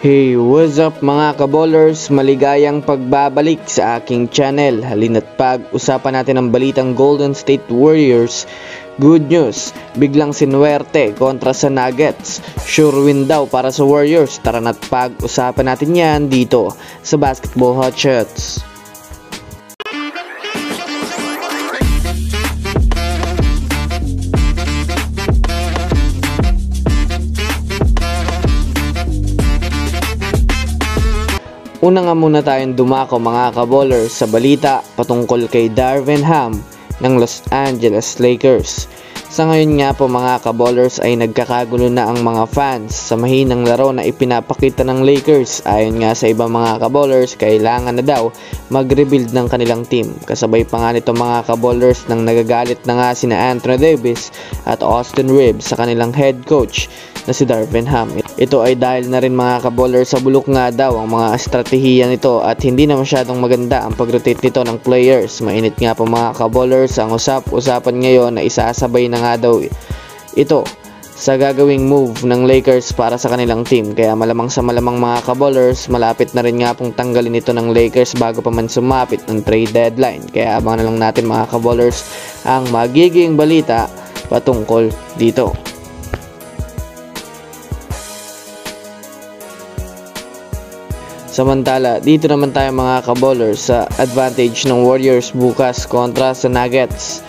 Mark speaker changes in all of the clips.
Speaker 1: Hey, what's up mga kaballers? Maligayang pagbabalik sa aking channel. Halina't pag-usapan natin ang balitang Golden State Warriors. Good news, biglang sinuwerte kontra sa Nuggets. Sure win daw para sa Warriors. Tara na't pag-usapan natin yan dito sa Basketball Hot Shots. Una nga muna tayong dumako mga kaballers sa balita patungkol kay Darvin Ham ng Los Angeles Lakers. Sa ngayon nga po mga kaballers ay nagkakagulo na ang mga fans sa mahinang laro na ipinapakita ng Lakers. Ayon nga sa ibang mga kaballers, kailangan na daw mag-rebuild ng kanilang team. Kasabay pa nga nito mga kaballers nang nagagalit na nga sina Anthony Davis at Austin Reeves sa kanilang head coach na si Darvin Ham. Ito ay dahil na rin mga kaballers sa bulok nga daw ang mga estratehiya nito at hindi na masyadong maganda ang pag-rotate nito ng players. Mainit nga po mga kaballers ang usap-usapan ngayon na isasabay na nga daw ito sa gagawing move ng Lakers para sa kanilang team. Kaya malamang sa malamang mga kaballers, malapit na rin nga pong tanggalin ito ng Lakers bago pa man sumapit ng trade deadline. Kaya abangan na lang natin mga kaballers ang magiging balita patungkol dito. Samantala, dito naman tayo mga kaballers sa advantage ng Warriors bukas kontra sa Nuggets.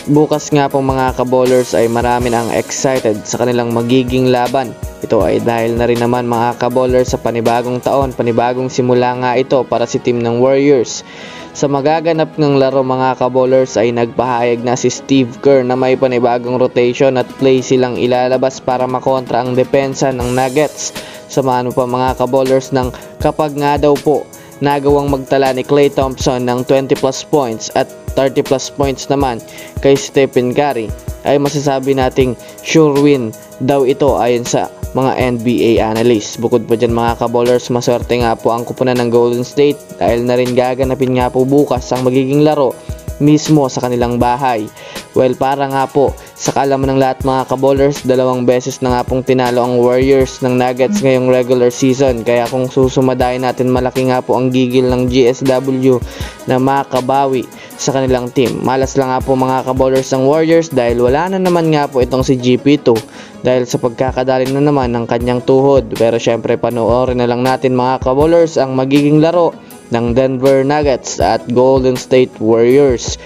Speaker 1: Bukas nga po mga kaballers ay marami nang excited sa kanilang magiging laban. Ito ay dahil na rin naman mga kaballers sa panibagong taon, panibagong simula nga ito para si team ng Warriors. Sa magaganap ng laro mga kaballers ay nagpahayag na si Steve Kerr na may panibagong rotation at play silang ilalabas para makontra ang depensa ng Nuggets. Samahan mo pa mga kaballers ng kapag nga daw po nagawang magtala ni Klay Thompson ng 20 plus points at 30 plus points naman kay Stephen Curry, ay masasabi nating sure win daw ito ayon sa mga NBA analysts. Bukod pa dyan mga kaballers, maswerte nga po ang kupunan ng Golden State dahil na rin gaganapin nga po bukas ang magiging laro mismo sa kanilang bahay. Well, para nga po sa kaalaman ng lahat mga kaballers, 2 beses na nga pong tinalo ang Warriors ng Nuggets ngayong regular season. Kaya kung susumadayin natin, malaki nga po ang gigil ng GSW na makabawi sa kanilang team. Malas lang nga po mga kaballers ng Warriors dahil wala na naman nga po itong si GP2 dahil sa pagkakadaling na naman ng kanyang tuhod. Pero syempre panoorin na lang natin mga kaballers ang magiging laro ng Denver Nuggets at Golden State Warriors.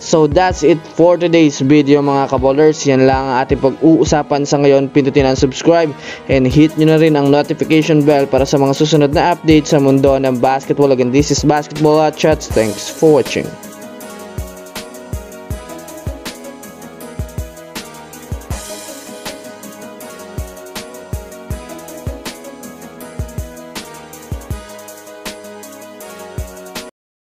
Speaker 1: So that's it for today's video mga kaballers. Yan lang ang ating pag-uusapan sa ngayon. Pindutin ang subscribe and hit nyo na rin ang notification bell para sa mga susunod na updates sa mundo ng basketball. Again, this is Basketball Hot Shots. Thanks for watching.